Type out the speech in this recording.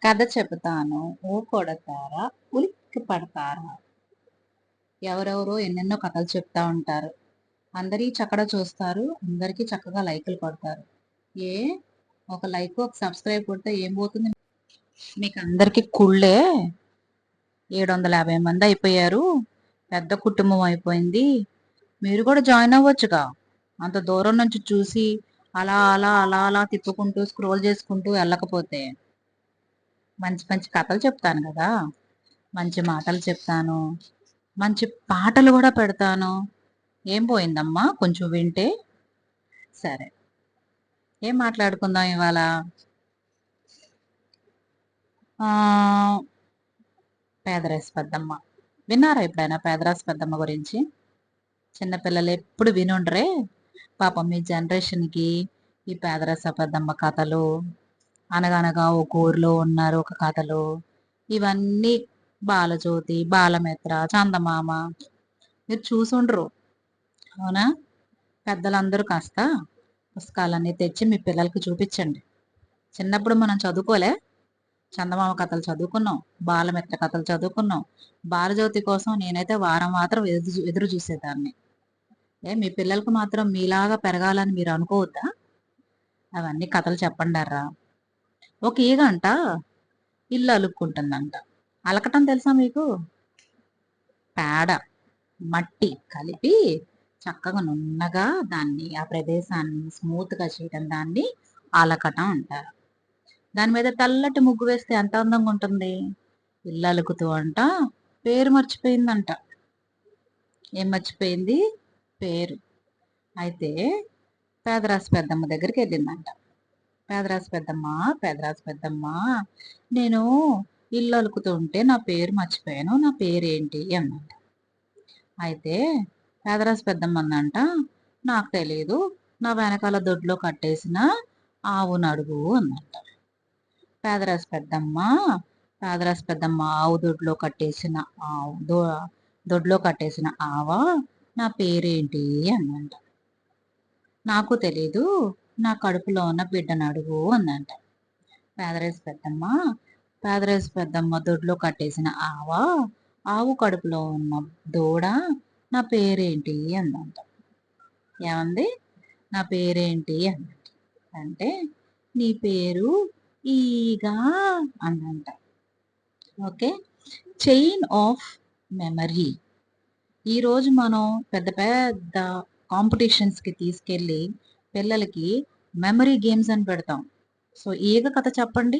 కథ చెబుతాను ఊ కొడతారా ఉలిక్కి పడతారా. ఎవరెవరో ఎన్నెన్నో కథలు చెప్తా ఉంటారు. అందరి చక్కడ చూస్తారు. అందరికీ చక్కగా లైకులు కొడతారు. ఏ ఒక లైక్ ఒక సబ్స్క్రైబ్ కొడితే ఏం పోతుంది? మీకు అందరికి కుళ్ళే. 750 మంది అయిపోయారు. పెద్ద కుటుంబం అయిపోయింది. మీరు కూడా జాయిన్ అవ్వచ్చుగా. అంత దూరం నుంచి చూసి అలా అలా అలా అలా తిప్పుకుంటూ స్క్రోల్ చేసుకుంటూ వెళ్ళకపోతే. మంచి మంచి కథలు చెప్తాను కదా, మంచి మాటలు చెప్తాను, మంచి పాటలు కూడా పెడతాను. ఏం పోయిందమ్మా కొంచెం వింటే? సరే, ఏం మాట్లాడుకుందాం ఇవాళ? పేదరాశి పెద్దమ్మ. విన్నారా ఎప్పుడైనా పేదరాశి పెద్దమ్మ గురించి? చిన్నపిల్లలు ఎప్పుడు వినుండ్రే. పాపం మీ జనరేషన్కి ఈ పేదరాశి పెద్దమ్మ కథలు, అనగనగా ఒక ఊరిలో ఉన్నారు ఒక కథలు, ఇవన్నీ బాలజ్యోతి, బాలమిత్ర, చందమామ మీరు చూసుండ్రు. అవునా? పెద్దలందరూ కాస్త పుస్తకాలన్నీ తెచ్చి మీ పిల్లలకి చూపించండి. చిన్నప్పుడు మనం చదువుకోలే? చందమామ కథలు చదువుకున్నాం, బాలమిత్ర కథలు చదువుకున్నాం. బాలజ్యోతి కోసం నేనైతే వారం మాత్రం ఎదురు చూసేదాన్ని. మీ పిల్లలకు మాత్రం మీలాగా పెరగాలని మీరు అనుకోవద్దా? అవన్నీ కథలు చెప్పండారా. ఒక ఈగంట ఇల్లు అలుక్కుంటుందంట. అలకటం తెలుసా మీకు? పేడ మట్టి కలిపి చక్కగా నున్నగా దాన్ని ఆ ప్రదేశాన్ని స్మూత్ గా చేయటం దాన్ని అలకటం అంటారు. దాని మీద తెల్లటి ముగ్గు వేస్తే ఎంత అందంగా ఉంటుంది. ఇల్లు అలుకుతూ అంట పేరు మర్చిపోయిందంట. ఏం మర్చిపోయింది? పేరు. అయితే పేదరాశి పెద్దమ్మ దగ్గరికి వెళ్ళిందంట. పేదరాశి పెద్దమ్మ, పేదరాశి పెద్దమ్మ, నేను ఇల్లు అలుకుతూ ఉంటే నా పేరు మర్చిపోయాను, నా పేరేంటి అన్నమాట. అయితే పేదరాశి పెద్దమ్మ అందంట, నాకు తెలియదు, నా వెనకాల దొడ్లో కట్టేసిన ఆవు నడుగు అన్నట్ట. పేదరాశి పెద్దమ్మ, పేదరాశి పెద్దమ్మ ఆవు దొడ్లో కట్టేసిన ఆవు దొడ్లో కట్టేసిన ఆవ, నా పేరేంటి అన్నంట. నాకు తెలీదు, నా కడుపులో ఉన్న బిడ్డను అడుగు అందంట. పేదరాశి పెద్దమ్మ, పేదరాశి పెద్దమ్మ దొడ్లో కట్టేసిన ఆవు కడుపులో ఉన్న దూడ, నా పేరేంటి అందంట. ఏమంది? నా పేరేంటి అన్నట్టు. అంటే నీ పేరు ఈగా అందంట. Okay, chain of memory. ఈరోజు మనం పెద్ద పెద్ద కాంపిటీషన్స్కి తీసుకెళ్ళి పిల్లలకి మెమరీ గేమ్స్ అని పెడతాం. సో ఈగ కథ చెప్పండి.